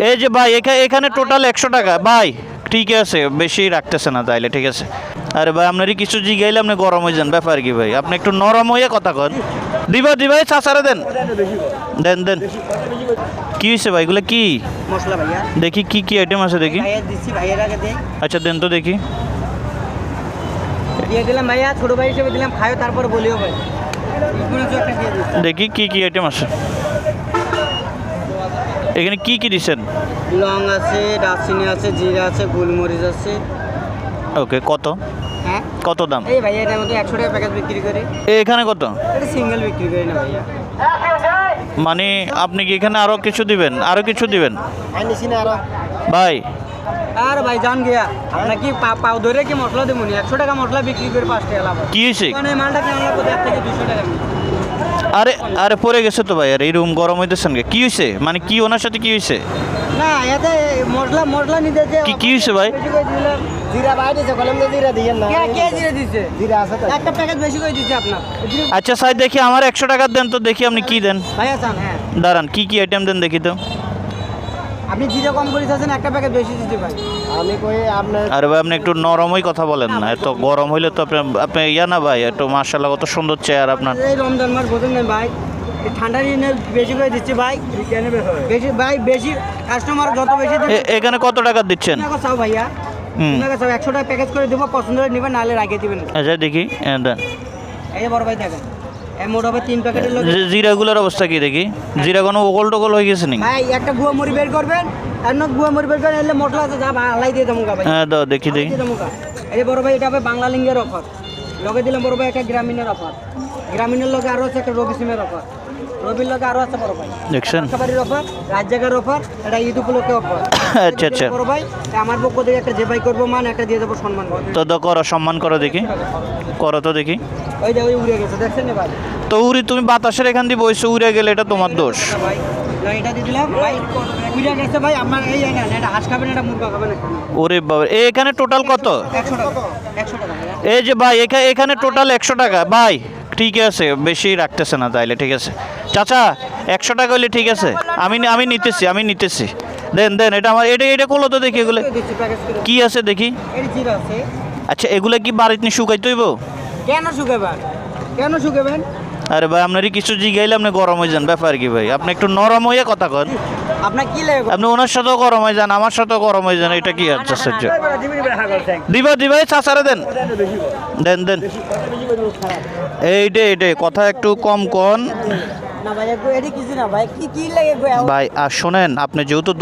এই যে ভাই এখানে টোটাল 100 টাকা ভাই। ঠিক আছে, বেশি রাখতেছে না তাইলে, ঠিক আছে। আরে ভাই আপনারই কিছু জিগাইলে আপনি গরম হয়ে যান, ব্যাপার কি ভাই? আপনি একটু নরম হয়ে কথা কন। দিবা চাচারে দেন দেন দেন। কি হয়েছে ভাই, এগুলো কি? মশলা ভাইয়া দেখি কি কি আইটেম আছে দেখি। ভাইয়া দিচ্ছি, ভাইয়ের আগে দেই। আচ্ছা দেন তো দেখি। দিয়ে দিলাম ভাইয়া, ছোট ভাই হিসেবে দিলাম, খায়ও তারপর বলিও ভাই। এগুলো তো একটা দিয়ে দিচ্ছি। দেখি কি কি আইটেম আছে এখানে, কি কি দিচ্ছেন? লং আছে, দারচিনি আছে, জিরা আছে, গোলমরিচ আছে। ওকে, কত হ্যাঁ কত দাম? এই ভাইয়া এটার মধ্যে 100 টাকা প্যাকেজ বিক্রি করে। এখানে কত? এটা সিঙ্গেল বিক্রি করি না ভাইয়া। মানে আপনি কি এখানে আরো কিছু দিবেন, আরো কিছু দিবেন আনিছি না আরো ভাই? আর ভাই জান গিয়া আপনার কি পাও ধরে কি মশলা দেবো নি? 100 টাকা মশলা বিক্রি করে 5 টাকা লাভ। কি হয়েছে? মানে মালটা কেমন লাগবে 1 থেকে 200 টাকা। আরে আরে পড়ে গেছে তো ভাই। আর এই রুম গরম হইতেছেন কি হয়েছে? মানে কি ওনার সাথে কি হয়েছে? না এতে মশলা নিতে যে কি হয়েছে ভাই? বেশি করে দিলাম। জিরা ভাই দিছে, কলম দিয়ে জিরা দিয়েন না। কে জিরা দিছে? জিরা আছে তো একটা প্যাকেজ বেশি করে দিছে আপনার। আচ্ছা সাই দেখি আমার 100 টাকা দেন তো দেখি আপনি কি দেন। ভাইয়া চান? হ্যাঁ দাঁড়ান, কি কি আইটেম দেন দেখি তো। আপনি জিরা কম করে দিয়েছেন, একটা প্যাকেজ বেশি দিতে ভাই। আমি কই আপনার আরে ভাই আপনি একটু নরমই কথা বলেন না, এত গরম হইলে তো আপনি ইয়া না ভাই, একটু মাশাআল্লাহ কত সুন্দর চেয়ার আপনার। এই রমজান মাস বোঝেন না ভাই, এই ঠান্ডা দিনে বেশি করে দিচ্ছি ভাই। বেশি ভাই, বেশি কাস্টমার যত বেশি দেবে। এখানে কত টাকা দিচ্ছেন? আপনাকে চাও ভাইয়া, আপনাকে চাও 100 টাকা প্যাকেজ করে দেবো, পছন্দ হলে নেবেন, নাহলে রাখিয়ে দিবেন। আচ্ছা দেখি, দেন। এই যে বড় ভাই দেখেন, এই মোট হবে 3 প্যাকেটের লোক। জিরাগুলোর অবস্থা কি দেখি? জিরা কোনো ওগল টোগল হয়ে গেছে নি? ভাই একটা গুয়া মুড়ি বের করবেন, আর না গুয়া মুড়ি বের করেন, এলে মশলা আছে যা হালাই দিয়ে দেবো ভাই। হ্যাঁ দাও দেখি দেখি। এই যে বড় ভাই, এটা হবে বাংলা লিঙ্গের অফার। লগে দিলাম বড় ভাই একটা গ্রামীণের অফার। গ্রামীণের লগে আরো আছে একটা রবি সিমের অফার। রবির লগে আরো আছে বড় ভাই দেখছেন? সবারই অফার, রাত জায়গার অফার, এটা ঈদ উপলক্ষে অফার। আচ্ছা আচ্ছা, বড় ভাই আমার পক্ষ থেকে একটা যে ভাই করবো মান, একটা দিয়ে দেবো সম্মান করে। তো করো, সম্মান করো দেখি, করো তো দেখি। ওই যে ওই উড়ে গেছে, দেখছেন না ভাই? তো উড়ি তুমি বাতাসের এখান দিয়ে বইছো, উড়ে গেলে এটা তোমার দোষ। ভাই না, এটা দিয়ে দিলাম ভাই, উড়ে গেছে ভাই। আপনার এই না, এটা হাঁস খাবেন, এটা মুরগা খাবেন। ওরে বাবা, এখানে টোটাল কত? 100 টাকা, 100 টাকা ভাইয়া। এই যে ভাই এখানে টোটাল 100 টাকা ভাই। ঠিক আছে, বেশি রাখতেছে না তাইলে, ঠিক আছে চাচা। 100 টাকা হলে ঠিক আছে, আমি নিতেছি। দেন দেন, এটা আমার, এটা করলো তো দেখি এগুলো দিচ্ছি প্যাকেজ করে। কি আছে দেখি। এর জিরা আছে। আচ্ছা এগুলা কি বাড়িতে নিয়ে শুকাইতে হইব? কেন শুকাবেন? কেন শুকাবেন? আরে ভাই আপনারই কিছু জিগাইলে আপনি গরম হয়ে যান, ব্যাপার কি ভাই? আপনি একটু নরম হয়ে কথা কন। আপনার কি লাগে? আপনি ওনার সাথেও গরম হয়ে যান, আমার সাথেও গরম হয়ে যান, এটা কি হচ্ছে আশ্চর্য? দিবা চাচারে দেন দেন দেন। এইটাই কথা একটু কম কন না ভাই, এডি কিছু না ভাই, কি লাগে? ভাই। আর শোনেন, আপনি যেহেতু